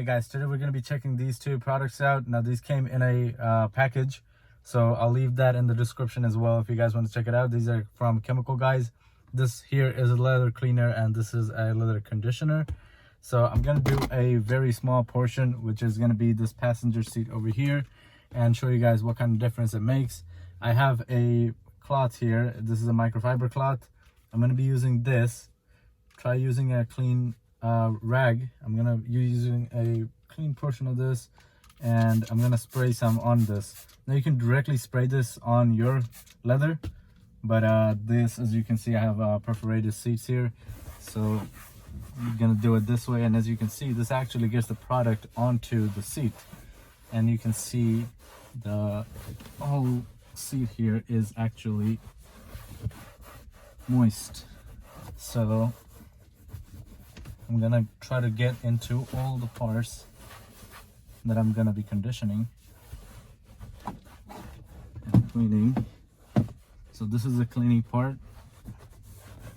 Hey guys, today we're going to be checking these two products out. Now these came in a package, so I'll leave that in the description as well if you guys want to check it out. These are from Chemical Guys. This here is a leather cleaner and this is a leather conditioner. So I'm going to do a very small portion, which is going to be this passenger seat over here, and show you guys what kind of difference it makes. I have a cloth here. This is a microfiber cloth. I'm going to be using this. Try using a clean rag. I'm gonna be using a clean portion of this, and I'm gonna spray some on this. Now you can directly spray this on your leather, but this, as you can see, I have perforated seats here, so I'm gonna do it this way. And as you can see, this actually gets the product onto the seat, and you can see the whole seat here is actually moist. So I'm gonna try to get into all the parts that I'm gonna be conditioning and cleaning. So this is the cleaning part.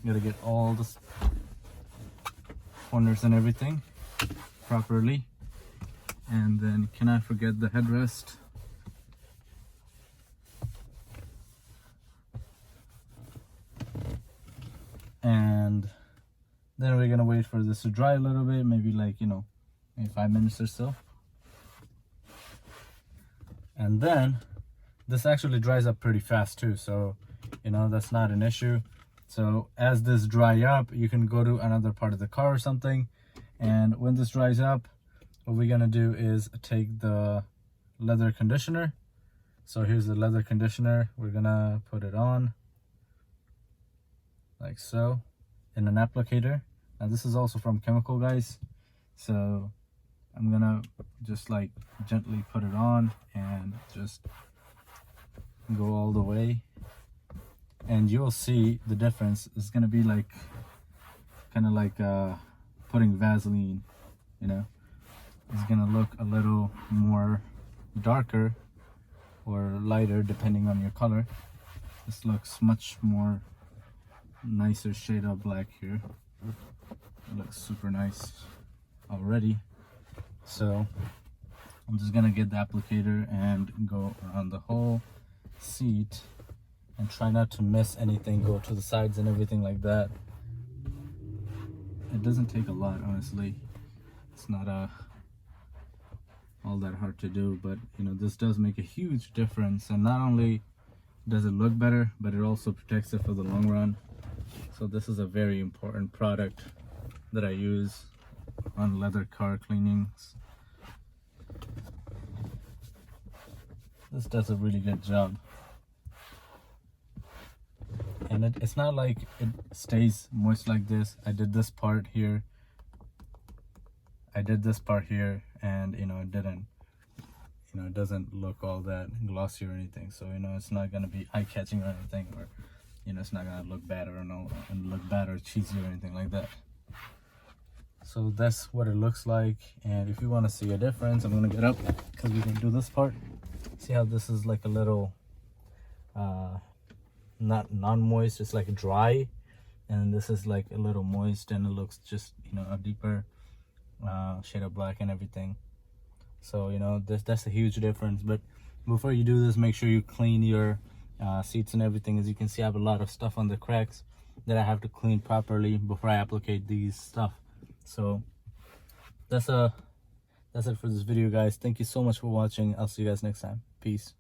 You gotta get all the corners and everything properly, and then cannot forget the headrest. And then we're gonna wait for this to dry a little bit, maybe like, maybe 5 minutes or so. And then this actually dries up pretty fast too, so that's not an issue. So as this dry up, you can go to another part of the car or something, and when this dries up, what we're gonna do is take the leather conditioner. So here's the leather conditioner. We're gonna put it on like so in an applicator. Now this is also from Chemical Guys, so I'm gonna just like gently put it on and just go all the way, and you'll see the difference. It's gonna be like kind of like putting Vaseline. It's gonna look a little more darker or lighter depending on your color. This looks much more nicer shade of black here. It looks super nice already. So I'm just gonna get the applicator and go around the whole seat and try not to miss anything, go to the sides and everything like that. It doesn't take a lot, honestly. It's not all that hard to do, but this does make a huge difference. And not only does it look better, but it also protects it for the long run. So this is a very important product that I use on leather car cleanings. This does a really good job, and it's not like it stays moist like this. I did this part here, and it didn't, it doesn't look all that glossy or anything. So it's not gonna be eye-catching or anything, or it's not gonna look bad or cheesy or anything like that. So that's what it looks like. And if you want to see a difference, I'm gonna get up because we can do this part. See how this is like a little not non-moist, it's like dry, and this is like a little moist, and it looks just a deeper shade of black and everything. So that's a huge difference. But before you do this, make sure you clean your seats and everything. As you can see, I have a lot of stuff on the cracks that I have to clean properly before I applicate these stuff. So that's it for this video, guys. Thank you so much for watching. I'll see you guys next time. Peace.